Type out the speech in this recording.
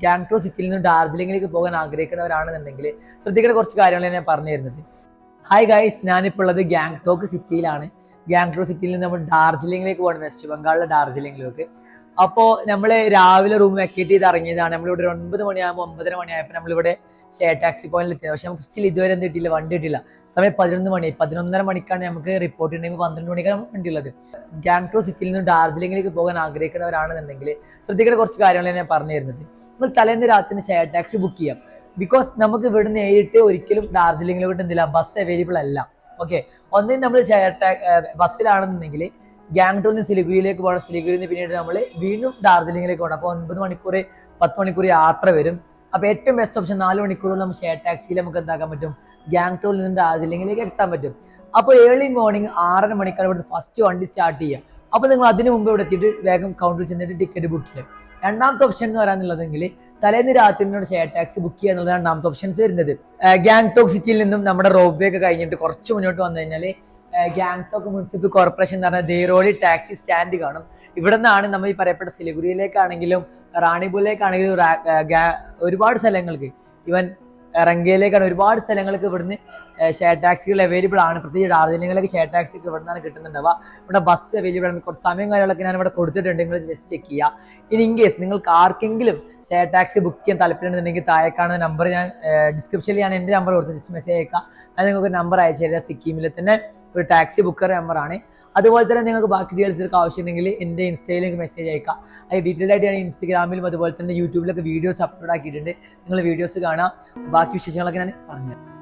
ഗാങ്ടോക്ക് സിറ്റിയിൽ നിന്ന് ഡാർജിലിംഗിലേക്ക് പോകാൻ ആഗ്രഹിക്കുന്നവരാണെന്നുണ്ടെങ്കിൽ ശ്രദ്ധിക്കേണ്ട കുറച്ച് കാര്യങ്ങൾ ഞാൻ പറഞ്ഞു തരുന്നത്. ഹായ് ഗൈസ്, ഞാനിപ്പോൾ ഉള്ളത് ഗാങ്ടോക്ക് സിറ്റിയിലാണ്. ഗാങ്ടോക്ക് സിറ്റിയിൽ നിന്ന് നമ്മൾ ഡാർജിലിംഗിലേക്ക് പോകണം, വെസ്റ്റ് ബംഗാളിലെ ഡാർജിലിംഗിലേക്ക്. അപ്പോൾ നമ്മൾ രാവിലെ റൂം വെക്കേറ്റ് ചെയ്ത് ഇറങ്ങിയതാണ്. നമ്മളിവിടെ ഒരു 9 മണിയാകുമ്പോൾ 9:30 മണിയായപ്പോൾ നമ്മളിവിടെ ഷെയർ ടാക്സി പോയിന്റിൽ എത്തിയത്. പക്ഷെ നമുക്ക് സ്റ്റിൽ ഇതുവരെ എന്ത് കിട്ടിയില്ല, വണ്ടി കിട്ടിയില്ല. സമയം 11 മണി, 11:30 മണിക്കാണ് നമുക്ക് റിപ്പോർട്ട് ഉണ്ടെങ്കിൽ 12 മണിക്കാണ് നമുക്ക് വണ്ടി ഉള്ളത്. ഗാങ്ടോക്ക് സിറ്റിയിൽ നിന്ന് ഡാർജിലിംഗിലേക്ക് പോകാൻ ആഗ്രഹിക്കുന്നവരാണെന്നുണ്ടെങ്കിൽ ശ്രദ്ധിക്കേണ്ട കുറച്ച് കാര്യങ്ങൾ ഞാൻ പറഞ്ഞു തരുന്നത്. നമ്മൾ തലേന്ന് രാത്രി ഷെയർ ടാക്സി ബുക്ക് ചെയ്യാം. ബിക്കോസ് നമുക്ക് ഇവിടെ നേരിട്ട് ഒരിക്കലും ഡാർജിലിംഗിലോട്ട് എന്തില്ല, ബസ് അവൈലബിൾ അല്ല. ഓക്കെ, ഒന്നിനും നമ്മൾ ബസ്സിലാണെന്നുണ്ടെങ്കിൽ ഗാങ്ടോക്കിൽ നിന്ന് സിലിഗുരിയിലേക്ക് പോകണം. സിലിഗുരിയിൽ നിന്ന് പിന്നീട് നമ്മൾ വീണ്ടും ഡാർജിലിംഗിലേക്ക് പോകണം. അപ്പോൾ 9 മണിക്കൂർ 10 മണിക്കൂർ യാത്ര വരും. അപ്പോൾ ഏറ്റവും ബെസ്റ്റ് ഓപ്ഷൻ 4 മണിക്കൂറുകൾ നമുക്ക് ഷെയർ ടാക്സിയിൽ നമുക്ക് എന്താക്കാൻ പറ്റും, ഗാങ്ടോക്കിൽ നിന്ന് ഡാർജിലിംഗിലേക്ക് എത്താൻ പറ്റും. അപ്പോൾ ഏർലി മോർണിംഗ് 6:30 മണിക്കാണ് ഇവിടുത്തെ ഫസ്റ്റ് വണ്ടി സ്റ്റാർട്ട് ചെയ്യുക. അപ്പോൾ നിങ്ങൾ അതിന് മുമ്പ് ഇവിടെ എത്തിയിട്ട് വേഗം കൗണ്ടറിൽ ചെന്നിട്ട് ടിക്കറ്റ് ബുക്ക് ചെയ്യാം. രണ്ടാമത്തെ ഓപ്ഷൻ എന്ന് പറയാനുള്ളതെങ്കിൽ തലേന്ന് രാത്രി നിന്നോട് ഷെയർ ടാക്സി ബുക്ക് ചെയ്യുക എന്നുള്ളത് രണ്ടാമത്തെ ഓപ്ഷൻസ് വരുന്നത്. ഗാങ്ടോക്ക് സിറ്റിയിൽ നിന്നും നമ്മുടെ റോപ്പ് വേ ഒക്കെ കഴിഞ്ഞിട്ട് കുറച്ച് മുന്നോട്ട് വന്നു കഴിഞ്ഞാൽ ഗാങ്ടോക്ക് മുനിസിപ്പൽ കോർപ്പറേഷൻ എന്ന് പറഞ്ഞാൽ ദേരോളി ടാക്സി സ്റ്റാൻഡ് കാണും. ഇവിടെ നിന്നാണ് നമ്മൾ ഈ പറയപ്പെട്ട സിലിഗുരിയിലേക്കാണെങ്കിലും റാണിപൂരിലേക്കാണെങ്കിലും ഒരുപാട് സ്ഥലങ്ങൾക്ക്, ഈവൻ റംഗയിലേക്കാണ് ഒരുപാട് സ്ഥലങ്ങൾക്ക് ഇവിടുന്ന് ഷെയർ ടാക്സികൾ അവൈലബിൾ ആണ്. പ്രത്യേകിച്ച് ഡാർജിലിംഗിലേക്ക് ഷെയർ ടാക്സി ഒക്കെ ഇവിടെ നിന്നാണ് കിട്ടുന്നുണ്ടാവുക. ഇവിടെ ബസ് അവൈലബിൾ ആണ്. കുറച്ച് സമയം കാര്യങ്ങളൊക്കെ ഞാൻ ഇവിടെ കൊടുത്തിട്ടുണ്ട്, നിങ്ങൾ ജസ്റ്റ് ചെക്ക് ചെയ്യുക. ഇനി ഇൻ കേസ് നിങ്ങൾക്ക് ആർക്കെങ്കിലും ഷെയർ ടാക്സി ബുക്ക് ചെയ്യാൻ താല്പര്യമുണ്ടെന്നുണ്ടെങ്കിൽ താഴെ കാണുന്ന നമ്പർ ഞാൻ ഡിസ്ക്രിപ്ഷനിൽ ഞാൻ എൻ്റെ നമ്പർ കൊടുത്ത് ജസ്റ്റ് മെസ്സേജ് അയക്കാം. അത് നിങ്ങൾക്ക് നമ്പർ അയച്ചു തരിക. സിക്കിമിൽ തന്നെ ഒരു ടാക്സി ബുക്കർ നമ്പറാണ്. അതുപോലെ തന്നെ നിങ്ങൾക്ക് ബാക്കി ഡീറ്റെയിൽസ് ആവശ്യമുണ്ടെങ്കിൽ എൻ്റെ ഇൻസ്റ്റയിലേക്ക് മെസ്സേജ് അയക്കാം. അത് ഡീറ്റെയിൽ ആയിട്ട് ഞാൻ ഇൻസ്റ്റഗ്രാമിലും അതുപോലെ തന്നെ യൂട്യൂബിലൊക്കെ വീഡിയോസ് അപ്ലോഡ് ആക്കിയിട്ടുണ്ട്. നിങ്ങൾ വീഡിയോസ് കാണാം. ബാക്കി വിശേഷങ്ങളൊക്കെ ഞാൻ പറഞ്ഞുതരാം.